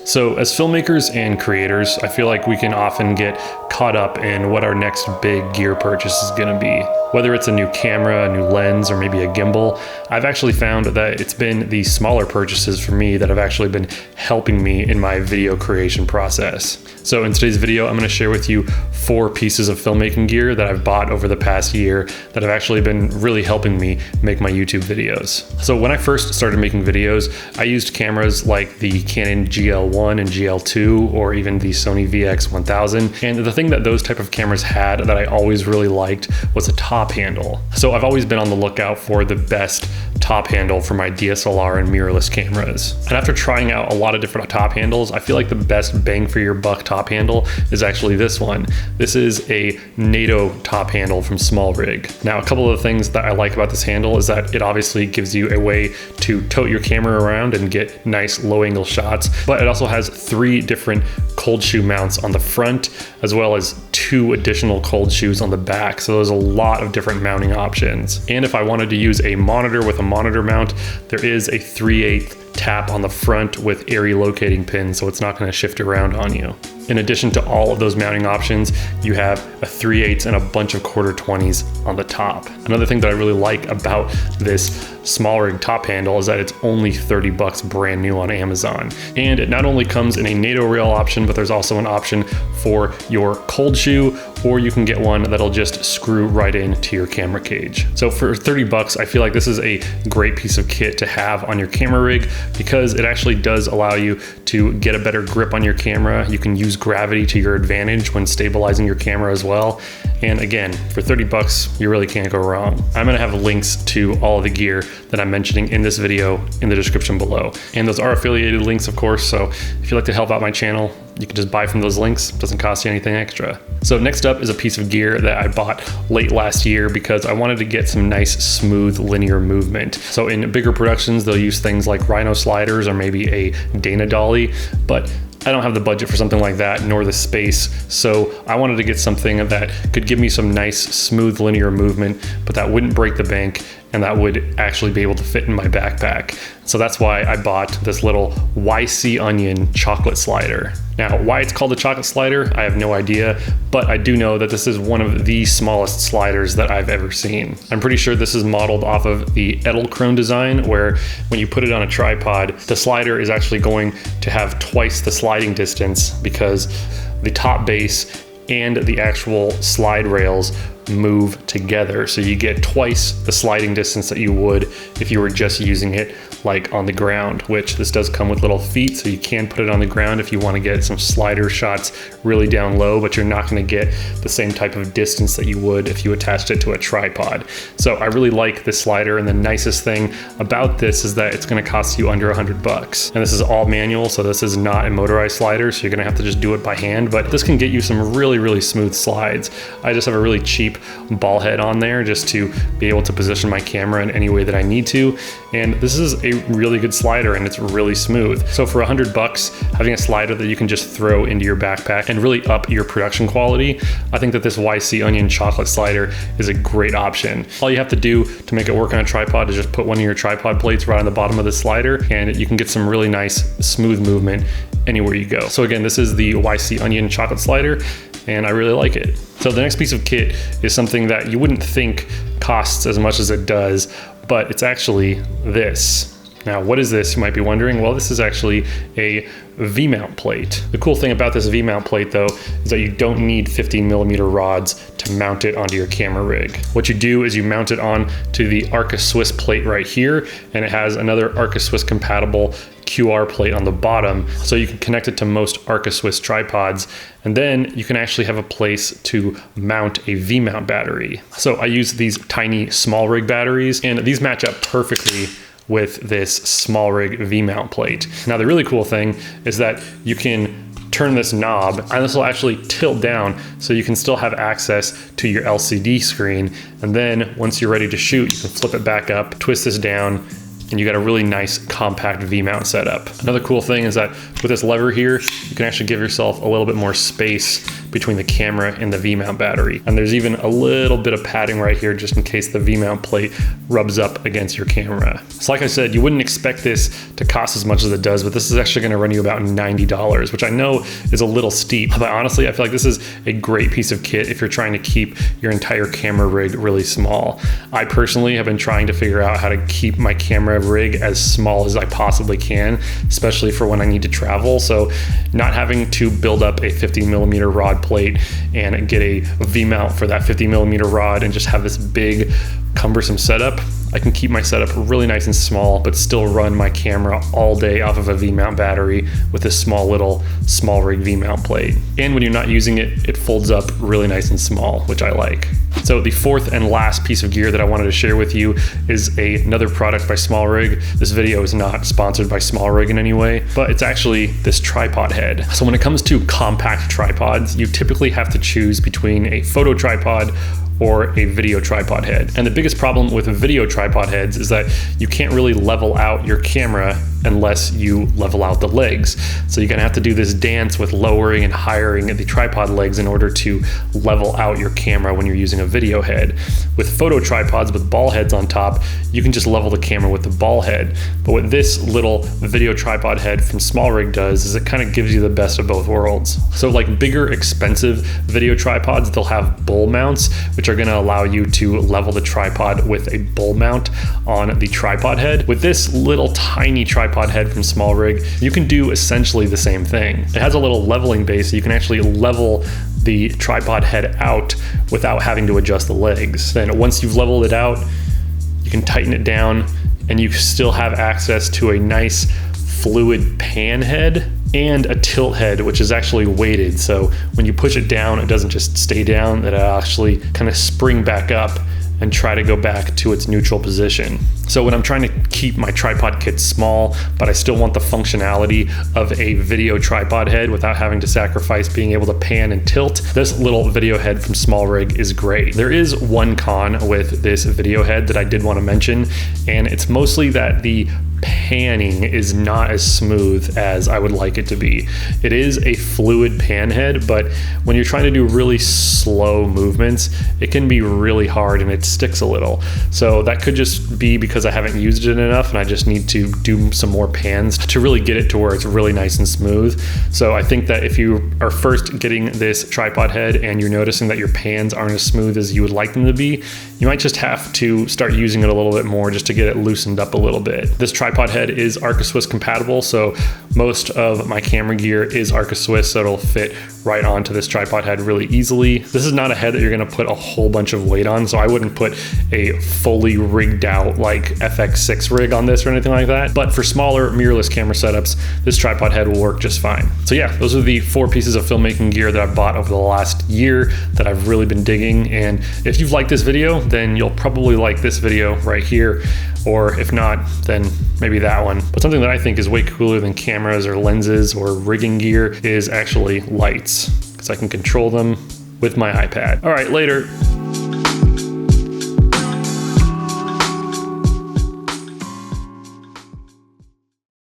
So as filmmakers and creators, I feel like we can often get caught up in what our next big gear purchase is gonna be. Whether it's a new camera, a new lens, or maybe a gimbal, I've actually found that it's been the smaller purchases for me that have actually been helping me in my video creation process. So in today's video, I'm gonna share with you 4 pieces of filmmaking gear that I've bought over the past year that have actually been really helping me make my YouTube videos. So when I first started making videos, I used cameras like the Canon GL1 and GL2, or even the Sony VX1000. And the thing that those type of cameras had that I always really liked was a top handle. So I've always been on the lookout for the best top handle for my DSLR and mirrorless cameras. And after trying out a lot of different top handles, I feel like the best bang for your buck top handle is actually this one. This is a NATO top handle from SmallRig. Now, a couple of the things that I like about this handle is that it obviously gives you a way to tote your camera around and get nice low angle shots, but it also has 3 different cold shoe mounts on the front, as well as 2 additional cold shoes on the back. So there's a lot of different mounting options. And if I wanted to use a monitor with a monitor mount, there is a 3/8 tap on the front with area locating pins, so it's not going to shift around on you. In addition to all of those mounting options, you have a 3/8 and a bunch of 1/4-20s on the top. Another thing that I really like about this SmallRig top handle is that it's only $30 brand new on Amazon. And it not only comes in a NATO rail option, but there's also an option for your cold shoe, or you can get one that'll just screw right into your camera cage. So for $30, I feel like this is a great piece of kit to have on your camera rig, because it actually does allow you to get a better grip on your camera. You can use gravity to your advantage when stabilizing your camera as well. And again, for $30, you really can't go wrong. I'm gonna have links to all of the gear that I'm mentioning in this video in the description below. And those are affiliated links, of course, so if you'd like to help out my channel, you can just buy from those links. It doesn't cost you anything extra. So next up is a piece of gear that I bought late last year because I wanted to get some nice, smooth, linear movement. So in bigger productions, they'll use things like Rhino sliders or maybe a Dana dolly, but I don't have the budget for something like that, nor the space. So I wanted to get something that could give me some nice, smooth, linear movement, but that wouldn't break the bank and that would actually be able to fit in my backpack. So that's why I bought this little YC Onion chocolate slider. Now, why it's called a chocolate slider, I have no idea, but I do know that this is one of the smallest sliders that I've ever seen. I'm pretty sure this is modeled off of the Edelkrone design, where when you put it on a tripod, the slider is actually going to have twice the sliding distance, because the top base and the actual slide rails move together. So you get twice the sliding distance that you would if you were just using it like on the ground, which this does come with little feet, so you can put it on the ground if you want to get some slider shots really down low, but you're not going to get the same type of distance that you would if you attached it to a tripod. So I really like this slider, and the nicest thing about this is that it's going to cost you under $100. And this is all manual, so this is not a motorized slider, so you're going to have to just do it by hand, but this can get you some really, really smooth slides. I just have a really cheap ball head on there just to be able to position my camera in any way that I need to, and this is a really good slider and it's really smooth. So for $100, having a slider that you can just throw into your backpack and really up your production quality, I think that this YC Onion chocolate slider is a great option. All you have to do to make it work on a tripod is just put one of your tripod plates right on the bottom of the slider, and you can get some really nice smooth movement anywhere you go. So again, this is the YC Onion chocolate slider, and I really like it. So the next piece of kit is something that you wouldn't think costs as much as it does, but it's actually this. Now, what is this, you might be wondering? Well, this is actually a V-mount plate. The cool thing about this V-mount plate, though, is that you don't need 15mm rods to mount it onto your camera rig. What you do is you mount it on to the Arca Swiss plate right here, and it has another Arca Swiss compatible QR plate on the bottom, so you can connect it to most Arca Swiss tripods, and then you can actually have a place to mount a V-mount battery. So I use these tiny SmallRig batteries, and these match up perfectly with this SmallRig V-mount plate. Now, the really cool thing is that you can turn this knob, and this will actually tilt down so you can still have access to your LCD screen. And then once you're ready to shoot, you can flip it back up, twist this down, and you got a really nice compact V-mount setup. Another cool thing is that with this lever here, you can actually give yourself a little bit more space between the camera and the V-mount battery. And there's even a little bit of padding right here just in case the V-mount plate rubs up against your camera. So like I said, you wouldn't expect this to cost as much as it does, but this is actually gonna run you about $90, which I know is a little steep, but honestly, I feel like this is a great piece of kit if you're trying to keep your entire camera rig really small. I personally have been trying to figure out how to keep my camera rig as small as I possibly can, especially for when I need to travel. So not having to build up a 50mm rod plate and get a V-mount for that 50mm rod and just have this big cumbersome setup, I can keep my setup really nice and small, but still run my camera all day off of a V-mount battery with this small little small rig V-mount plate. And when you're not using it, it folds up really nice and small, which I like. So the fourth and last piece of gear that I wanted to share with you is another product by SmallRig. This video is not sponsored by SmallRig in any way, but it's actually this tripod head. So when it comes to compact tripods, you typically have to choose between a photo tripod or a video tripod head. And the biggest problem with video tripod heads is that you can't really level out your camera unless you level out the legs. So you're gonna have to do this dance with lowering and highering the tripod legs in order to level out your camera when you're using a video head. With photo tripods with ball heads on top, you can just level the camera with the ball head. But what this little video tripod head from SmallRig does is it kind of gives you the best of both worlds. So like bigger, expensive video tripods, they'll have bull mounts, which are gonna allow you to level the tripod with a bull mount on the tripod head. With this little tiny tripod head from SmallRig, you can do essentially the same thing. It has a little leveling base, so you can actually level the tripod head out without having to adjust the legs. Then once you've leveled it out, you can tighten it down and you still have access to a nice fluid pan head and a tilt head, which is actually weighted. So when you push it down, it doesn't just stay down, it'll actually kind of spring back up and try to go back to its neutral position. So when I'm trying to keep my tripod kit small, but I still want the functionality of a video tripod head without having to sacrifice being able to pan and tilt, this little video head from SmallRig is great. There is one con with this video head that I did want to mention, and it's mostly that the panning is not as smooth as I would like it to be. It is a fluid pan head, but when you're trying to do really slow movements, it can be really hard and it sticks a little. So that could just be because I haven't used it enough and I just need to do some more pans to really get it to where it's really nice and smooth. So I think that if you are first getting this tripod head and you're noticing that your pans aren't as smooth as you would like them to be, you might just have to start using it a little bit more just to get it loosened up a little bit. This tripod head is Arca Swiss compatible, so most of my camera gear is Arca Swiss, so it'll fit right onto this tripod head really easily. This is not a head that you're gonna put a whole bunch of weight on, so I wouldn't put a fully rigged out like FX6 rig on this or anything like that. But for smaller mirrorless camera setups, this tripod head will work just fine. So yeah, those are the 4 pieces of filmmaking gear that I've bought over the last year that I've really been digging. And if you've liked this video, then you'll probably like this video right here. Or if not, then maybe that one. But something that I think is way cooler than cameras or lenses or rigging gear is actually lights, because I can control them with my iPad. All right, later.